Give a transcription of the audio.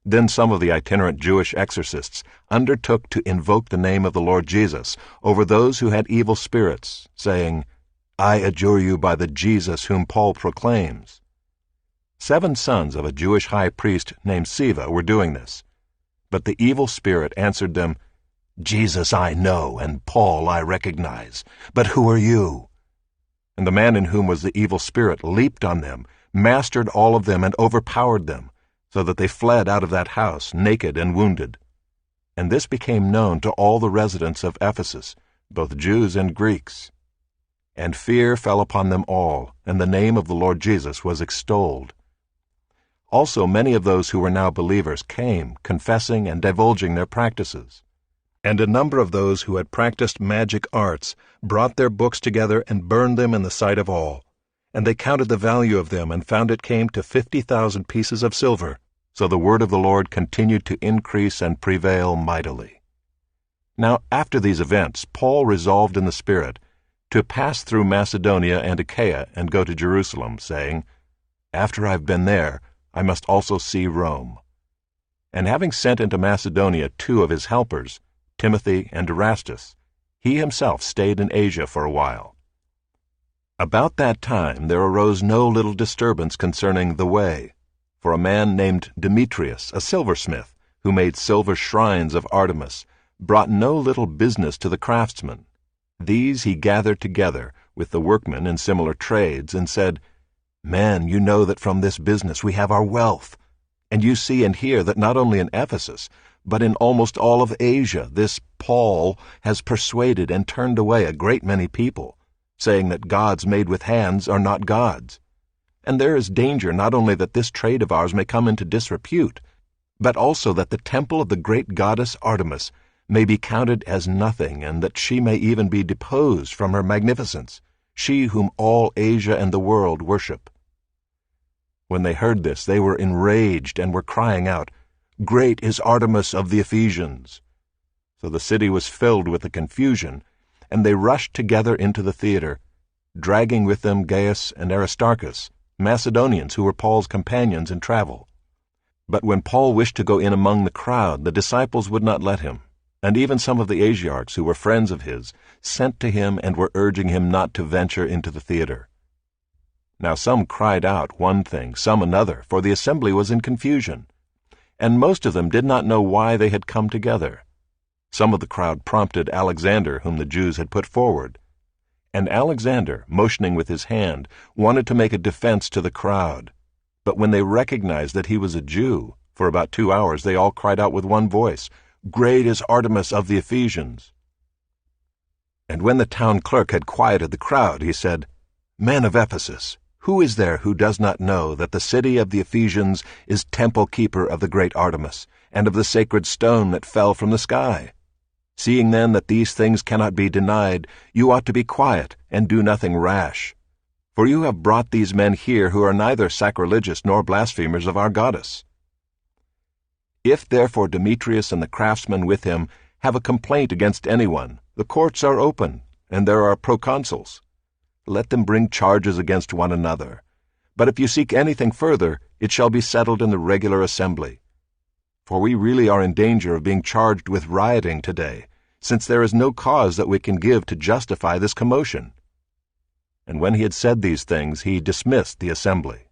Then some of the itinerant Jewish exorcists undertook to invoke the name of the Lord Jesus over those who had evil spirits, saying, "I adjure you by the Jesus whom Paul proclaims." 7 sons of a Jewish high priest named Sceva were doing this. But the evil spirit answered them, "Jesus I know, and Paul I recognize, but who are you?" And the man in whom was the evil spirit leaped on them, mastered all of them, and overpowered them, so that they fled out of that house, naked and wounded. And this became known to all the residents of Ephesus, both Jews and Greeks. And fear fell upon them all, and the name of the Lord Jesus was extolled. Also many of those who were now believers came, confessing and divulging their practices. And a number of those who had practiced magic arts brought their books together and burned them in the sight of all. And they counted the value of them and found it came to 50,000 pieces of silver. So the word of the Lord continued to increase and prevail mightily. Now after these events Paul resolved in the Spirit to pass through Macedonia and Achaia and go to Jerusalem, saying, "After I've been there, I must also see Rome." And having sent into Macedonia 2 of his helpers, Timothy and Erastus, he himself stayed in Asia for a while. About that time there arose no little disturbance concerning the way, for a man named Demetrius, a silversmith, who made silver shrines of Artemis, brought no little business to the craftsmen. These he gathered together with the workmen in similar trades, and said, "Men, you know that from this business we have our wealth, and you see and hear that not only in Ephesus, but in almost all of Asia, this Paul has persuaded and turned away a great many people, saying that gods made with hands are not gods. And there is danger not only that this trade of ours may come into disrepute, but also that the temple of the great goddess Artemis may be counted as nothing, and that she may even be deposed from her magnificence, she whom all Asia and the world worship." When they heard this, they were enraged and were crying out, "Great is Artemis of the Ephesians!" So the city was filled with the confusion, and they rushed together into the theater, dragging with them Gaius and Aristarchus, Macedonians who were Paul's companions in travel. But when Paul wished to go in among the crowd, the disciples would not let him, and even some of the Asiarchs who were friends of his sent to him and were urging him not to venture into the theater. Now some cried out one thing, some another, for the assembly was in confusion, and most of them did not know why they had come together. Some of the crowd prompted Alexander, whom the Jews had put forward. And Alexander, motioning with his hand, wanted to make a defense to the crowd. But when they recognized that he was a Jew, for about 2 hours they all cried out with one voice, "Great is Artemis of the Ephesians!" And when the town clerk had quieted the crowd, he said, "Men of Ephesus, who is there who does not know that the city of the Ephesians is temple keeper of the great Artemis, and of the sacred stone that fell from the sky? Seeing then that these things cannot be denied, you ought to be quiet and do nothing rash. For you have brought these men here who are neither sacrilegious nor blasphemers of our goddess. If therefore Demetrius and the craftsmen with him have a complaint against anyone, the courts are open, and there are proconsuls. Let them bring charges against one another. But if you seek anything further, it shall be settled in the regular assembly. For we really are in danger of being charged with rioting today, since there is no cause that we can give to justify this commotion." And when he had said these things, he dismissed the assembly.